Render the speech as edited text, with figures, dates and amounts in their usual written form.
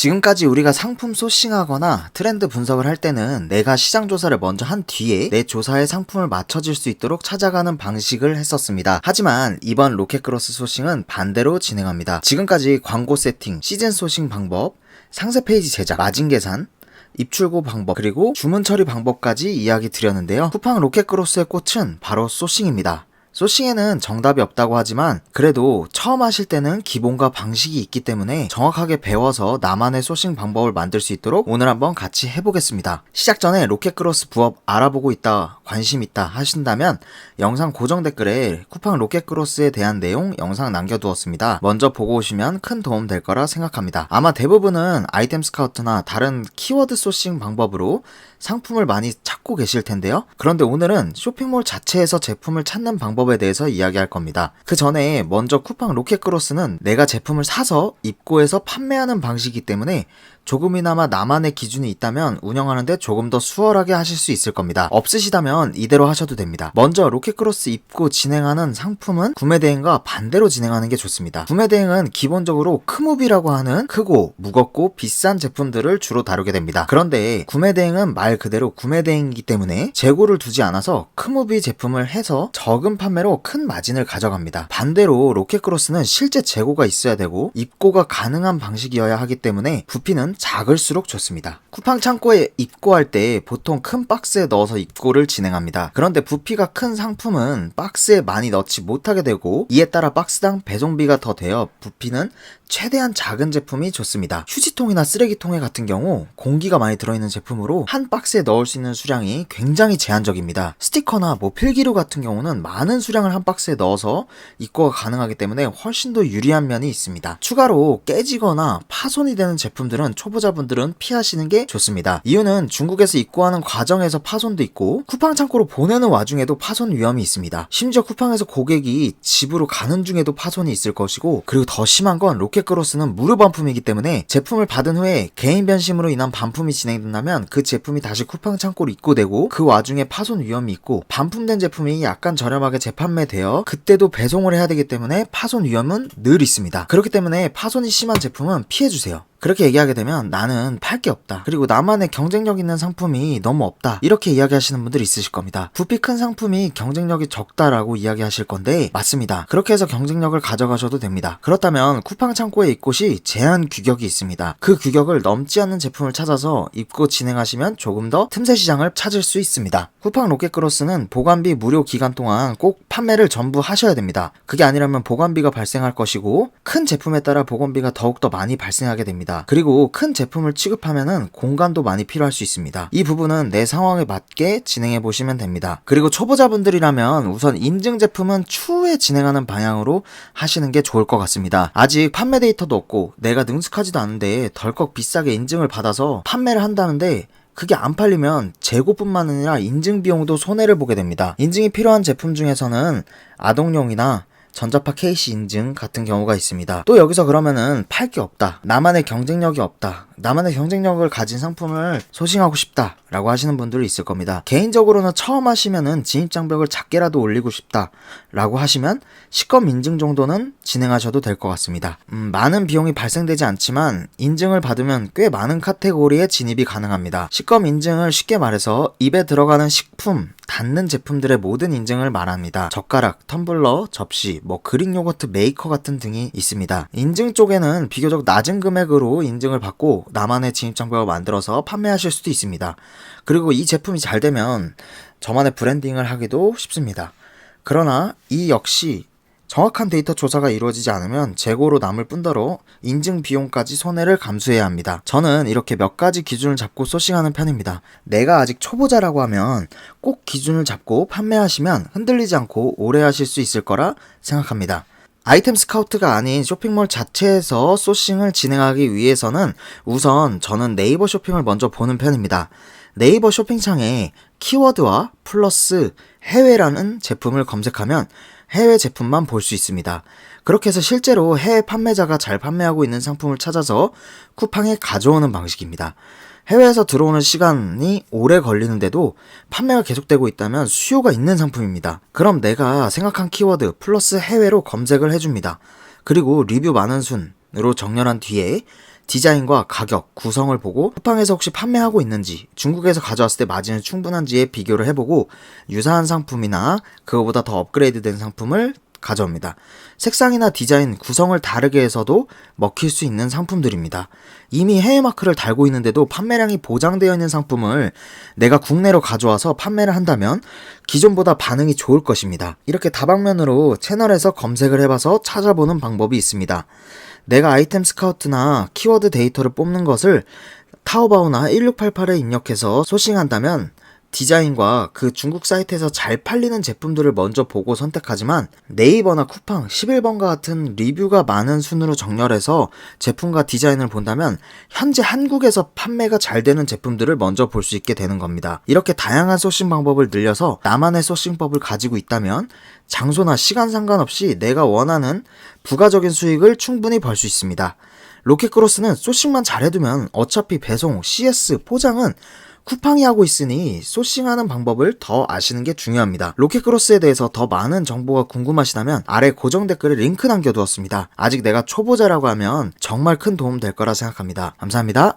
지금까지 우리가 상품 소싱하거나 트렌드 분석을 할 때는 내가 시장 조사를 먼저 한 뒤에 내 조사에 상품을 맞춰질 수 있도록 찾아가는 방식을 했었습니다. 하지만 이번 로켓크로스 소싱은 반대로 진행합니다. 지금까지 광고 세팅, 시즌 소싱 방법, 상세 페이지 제작, 마진 계산, 입출고 방법, 그리고 주문 처리 방법까지 이야기 드렸는데요. 쿠팡 로켓크로스의 꽃은 바로 소싱입니다. 소싱에는 정답이 없다고 하지만 그래도 처음 하실 때는 기본과 방식이 있기 때문에 정확하게 배워서 나만의 소싱 방법을 만들 수 있도록 오늘 한번 같이 해보겠습니다. 시작 전에 로켓크로스 부업 알아보고 있다, 관심 있다 하신다면 영상 고정 댓글에 쿠팡 로켓크로스에 대한 내용 영상 남겨두었습니다. 먼저 보고 오시면 큰 도움 될 거라 생각합니다. 아마 대부분은 아이템 스카우트나 다른 키워드 소싱 방법으로 상품을 많이 찾고 계실 텐데요. 그런데 오늘은 쇼핑몰 자체에서 제품을 찾는 방법에 대해서 이야기할 겁니다. 그 전에 먼저 쿠팡 로켓크로스는 내가 제품을 사서 입고해서 판매하는 방식이기 때문에 조금이나마 나만의 기준이 있다면 운영하는데 조금 더 수월하게 하실 수 있을 겁니다. 없으시다면 이대로 하셔도 됩니다. 먼저 로켓크로스 입고 진행하는 상품은 구매대행과 반대로 진행하는 게 좋습니다. 구매대행은 기본적으로 크무비라고 하는 크고 무겁고 비싼 제품들을 주로 다루게 됩니다. 그런데 구매대행은 말 그대로 구매대행이기 때문에 재고를 두지 않아서 크무비 제품을 해서 적은 판매로 큰 마진을 가져갑니다. 반대로 로켓크로스는 실제 재고가 있어야 되고 입고가 가능한 방식이어야 하기 때문에 부피는 작을수록 좋습니다. 쿠팡 창고에 입고할 때 보통 큰 박스에 넣어서 입고를 진행합니다. 그런데 부피가 큰 상품은 박스에 많이 넣지 못하게 되고 이에 따라 박스당 배송비가 더 되어 부피는 최대한 작은 제품이 좋습니다. 휴지통이나 쓰레기통에 같은 경우 공기가 많이 들어있는 제품으로 한 박스에 넣을 수 있는 수량이 굉장히 제한적입니다. 스티커나 필기류 같은 경우는 많은 수량을 한 박스에 넣어서 입고가 가능하기 때문에 훨씬 더 유리한 면이 있습니다. 추가로 깨지거나 파손이 되는 제품들은 초보자분들은 피하시는 게 좋습니다. 이유는 중국에서 입고하는 과정에서 파손도 있고 쿠팡 창고로 보내는 와중에도 파손 위험이 있습니다. 심지어 쿠팡에서 고객이 집으로 가는 중에도 파손이 있을 것이고, 그리고 더 심한 건 로켓크로스는 무료 반품이기 때문에 제품을 받은 후에 개인 변심으로 인한 반품이 진행된다면 그 제품이 다시 쿠팡 창고로 입고되고 그 와중에 파손 위험이 있고, 반품된 제품이 약간 저렴하게 재판매되어 그때도 배송을 해야 되기 때문에 파손 위험은 늘 있습니다. 그렇기 때문에 파손이 심한 제품은 피해주세요. 그렇게 얘기하게 되면 나는 팔 게 없다, 그리고 나만의 경쟁력 있는 상품이 너무 없다, 이렇게 이야기하시는 분들이 있으실 겁니다. 부피 큰 상품이 경쟁력이 적다라고 이야기하실 건데 맞습니다. 그렇게 해서 경쟁력을 가져가셔도 됩니다. 그렇다면 쿠팡 창고에 입고시 제한 규격이 있습니다. 그 규격을 넘지 않는 제품을 찾아서 입고 진행하시면 조금 더 틈새 시장을 찾을 수 있습니다. 쿠팡 로켓크로스는 보관비 무료 기간 동안 꼭 판매를 전부 하셔야 됩니다. 그게 아니라면 보관비가 발생할 것이고 큰 제품에 따라 보관비가 더욱더 많이 발생하게 됩니다. 그리고 큰 제품을 취급하면은 공간도 많이 필요할 수 있습니다. 이 부분은 내 상황에 맞게 진행해 보시면 됩니다. 그리고 초보자분들이라면 우선 인증 제품은 추후에 진행하는 방향으로 하시는 게 좋을 것 같습니다. 아직 판매 데이터도 없고 내가 능숙하지도 않은데 덜컥 비싸게 인증을 받아서 판매를 한다는데 그게 안 팔리면 재고뿐만 아니라 인증 비용도 손해를 보게 됩니다. 인증이 필요한 제품 중에서는 아동용이나 전자파 KC 인증 같은 경우가 있습니다. 또 여기서 그러면은 팔 게 없다, 나만의 경쟁력이 없다, 나만의 경쟁력을 가진 상품을 소싱하고 싶다 라고 하시는 분들이 있을 겁니다. 개인적으로는 처음 하시면은 진입장벽을 작게라도 올리고 싶다 라고 하시면 시검 인증 정도는 진행하셔도 될 것 같습니다. 많은 비용이 발생되지 않지만 인증을 받으면 꽤 많은 카테고리에 진입이 가능합니다. 시검 인증을 쉽게 말해서 입에 들어가는 식품, 닿는 제품들의 모든 인증을 말합니다. 젓가락, 텀블러, 접시, 그릭 요거트 메이커 같은 등이 있습니다. 인증 쪽에는 비교적 낮은 금액으로 인증을 받고 나만의 진입장벽을 만들어서 판매하실 수도 있습니다. 그리고 이 제품이 잘 되면 저만의 브랜딩을 하기도 쉽습니다. 그러나 이 역시 정확한 데이터 조사가 이루어지지 않으면 재고로 남을 뿐더러 인증 비용까지 손해를 감수해야 합니다. 저는 이렇게 몇 가지 기준을 잡고 소싱하는 편입니다. 내가 아직 초보자라고 하면 꼭 기준을 잡고 판매하시면 흔들리지 않고 오래 하실 수 있을 거라 생각합니다. 아이템 스카우트가 아닌 쇼핑몰 자체에서 소싱을 진행하기 위해서는 우선 저는 네이버 쇼핑을 먼저 보는 편입니다. 네이버 쇼핑창에 키워드와 플러스 해외라는 제품을 검색하면 해외 제품만 볼 수 있습니다. 그렇게 해서 실제로 해외 판매자가 잘 판매하고 있는 상품을 찾아서 쿠팡에 가져오는 방식입니다. 해외에서 들어오는 시간이 오래 걸리는데도 판매가 계속되고 있다면 수요가 있는 상품입니다. 그럼 내가 생각한 키워드 플러스 해외로 검색을 해줍니다. 그리고 리뷰 많은 순으로 정렬한 뒤에 디자인과 가격, 구성을 보고 쿠팡에서 혹시 판매하고 있는지, 중국에서 가져왔을 때 마진이 충분한지에 비교를 해보고 유사한 상품이나 그거보다 더 업그레이드된 상품을 가져옵니다. 색상이나 디자인, 구성을 다르게 해서도 먹힐 수 있는 상품들입니다. 이미 해외 마크를 달고 있는데도 판매량이 보장되어 있는 상품을 내가 국내로 가져와서 판매를 한다면 기존보다 반응이 좋을 것입니다. 이렇게 다방면으로 채널에서 검색을 해봐서 찾아보는 방법이 있습니다. 내가 아이템 스카우트나 키워드 데이터를 뽑는 것을 타오바오나 1688에 입력해서 소싱한다면 디자인과 그 중국 사이트에서 잘 팔리는 제품들을 먼저 보고 선택하지만 네이버나 쿠팡 11번과 같은 리뷰가 많은 순으로 정렬해서 제품과 디자인을 본다면 현재 한국에서 판매가 잘 되는 제품들을 먼저 볼 수 있게 되는 겁니다. 이렇게 다양한 소싱 방법을 늘려서 나만의 소싱법을 가지고 있다면 장소나 시간 상관없이 내가 원하는 부가적인 수익을 충분히 벌 수 있습니다. 로켓크로스는 소싱만 잘해두면 어차피 배송, CS, 포장은 쿠팡이 하고 있으니 소싱하는 방법을 더 아시는 게 중요합니다. 로켓크로스에 대해서 더 많은 정보가 궁금하시다면 아래 고정 댓글에 링크 남겨두었습니다. 아직 내가 초보자라고 하면 정말 큰 도움 될 거라 생각합니다. 감사합니다.